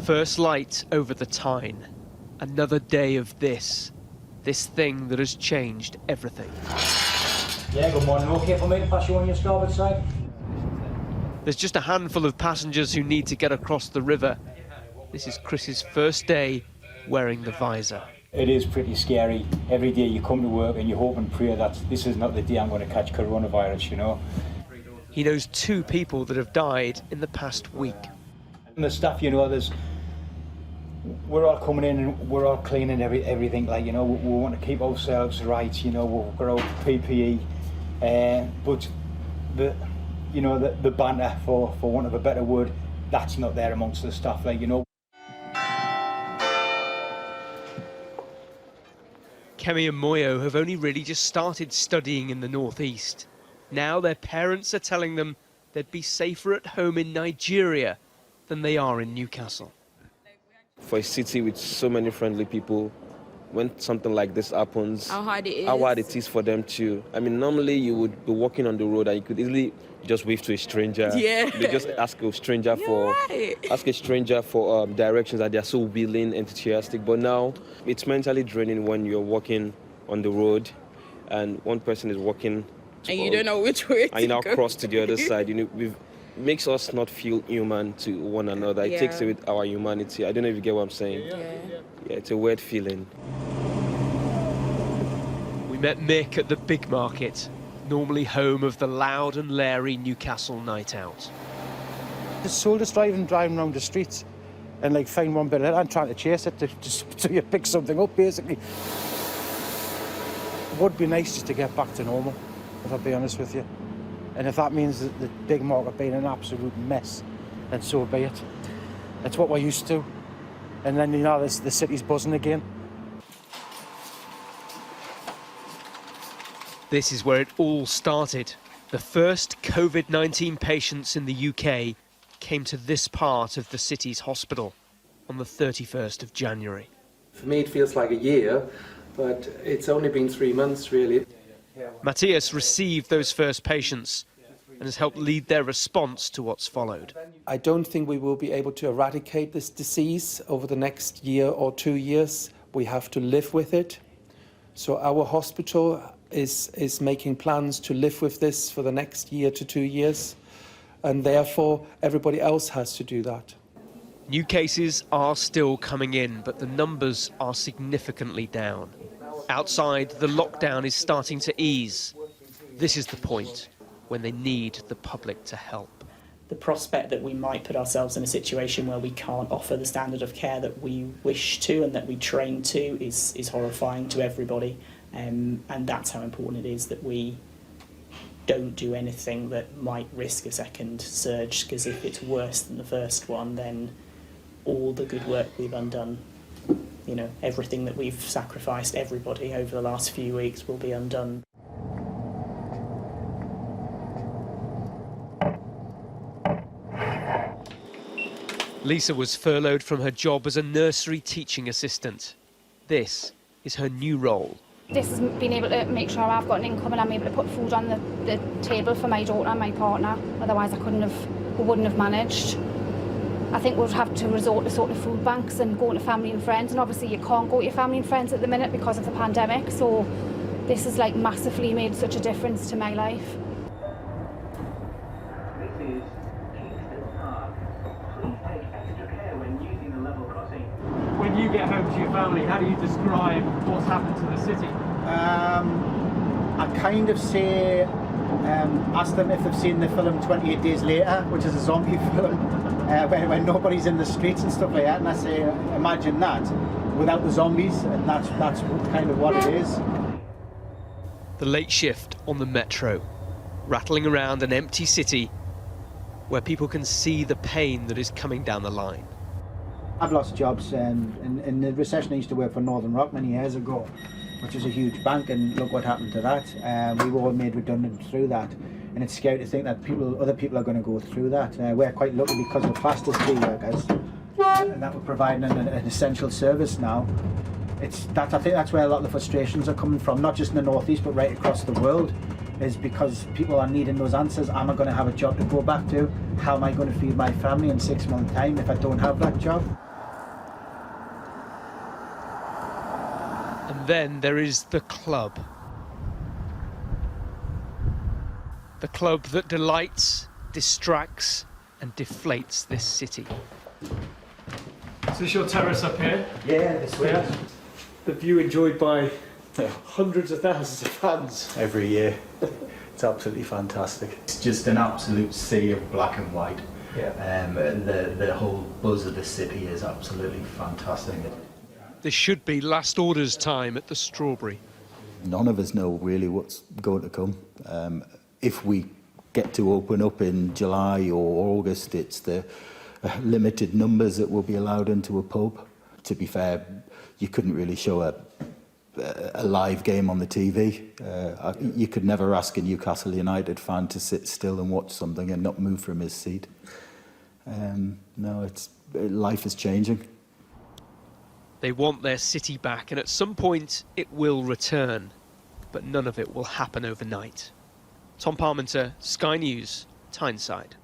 First light over the Tyne. Another day of this thing that has changed everything. Yeah, good morning. Okay for me to pass you on your starboard side? There's just a handful of passengers who need to get across the river. This is Chris's first day wearing the visor. It is pretty scary. Every day you come to work and you hope and pray that this is not the day I'm going to catch coronavirus, you know. He knows 2 people that have died in the past week. And the staff, you know, we're all coming in and we're all cleaning everything, like, you know, we want to keep ourselves right, you know, we've got our PPE, but the banter, for want of a better word, that's not there amongst the staff, like, you know. Kemi and Moyo have only really just started studying in the northeast. Now their parents are telling them they'd be safer at home in Nigeria than they are in Newcastle. For a city with so many friendly people, when something like this happens, how hard it is for them to... I mean, normally you would be walking on the road and you could easily just wave to a stranger. Yeah. You just ask a stranger for directions, that they're so willing, enthusiastic. But now it's mentally draining when you're walking on the road and one person is walking and you don't know which way to go. And you now cross to the other side. You know, makes us not feel human to one another. It takes away our humanity. I don't know if you get what I'm saying. Yeah, it's a weird feeling. We met Mick at the big market, normally home of the loud and leery Newcastle night out. It's soul just driving around the streets and like find one bit of it and trying to chase it so you pick something up, basically. It would be nice just to get back to normal, if I'll be honest with you. And if that means that the big market being an absolute mess, then so be it. It's what we're used to. And then, you know, the city's buzzing again. This is where it all started. The first COVID-19 patients in the UK came to this part of the city's hospital on the 31st of January. For me, it feels like a year, but it's only been 3 months, really. Matthias received those first patients and has helped lead their response to what's followed. I don't think we will be able to eradicate this disease over the next year or 2 years. We have to live with it. So our hospital is making plans to live with this for the next year to 2 years, and therefore everybody else has to do that. New cases are still coming in, but the numbers are significantly down. Outside, the lockdown is starting to ease. This is the point when they need the public to help. The prospect that we might put ourselves in a situation where we can't offer the standard of care that we wish to and that we train to is horrifying to everybody. And that's how important it is that we don't do anything that might risk a second surge, because if it's worse than the first one, then all the good work we've undone, you know, everything that we've sacrificed, everybody over the last few weeks, will be undone. Lisa was furloughed from her job as a nursery teaching assistant. This is her new role. This has been able to make sure I've got an income and I'm able to put food on the table for my daughter and my partner. Otherwise we wouldn't have managed. I think we'll have to resort to sort of food banks and going to family and friends, and obviously you can't go to your family and friends at the minute because of the pandemic, so this has like massively made such a difference to my life. When you get home to your family, how do you describe what's happened to the city? I kind of say, ask them if they've seen the film 28 Days Later, which is a zombie film, when nobody's in the streets and stuff like that, and I say, imagine that without the zombies, and that's kind of what it is. The late shift on the metro, rattling around an empty city where people can see the pain that is coming down the line. I've lost jobs. In the recession, I used to work for Northern Rock many years ago, which is a huge bank, and look what happened to that. We were all made redundant through that, and it's scary to think that other people are going to go through that. We're quite lucky because we're classed as key workers, and that we're providing an essential service now. I think that's where a lot of the frustrations are coming from, not just in the northeast, but right across the world, is because people are needing those answers. Am I going to have a job to go back to? How am I going to feed my family in 6 months' time if I don't have that job? And then there is the club. The club that delights, distracts and deflates this city. Is this your terrace up here? Yeah, this way. Yeah. The view enjoyed by hundreds of thousands of fans. Every year. It's absolutely fantastic. It's just an absolute sea of black and white. Yeah. The whole buzz of the city is absolutely fantastic. This should be last orders time at the Strawberry. None of us know really what's going to come. If we get to open up in July or August, it's the limited numbers that will be allowed into a pub. To be fair, you couldn't really show a live game on the TV. You could never ask a Newcastle United fan to sit still and watch something and not move from his seat. No, life is changing. They want their city back, and at some point it will return, but none of it will happen overnight. Tom Parmenter, Sky News, Tyneside.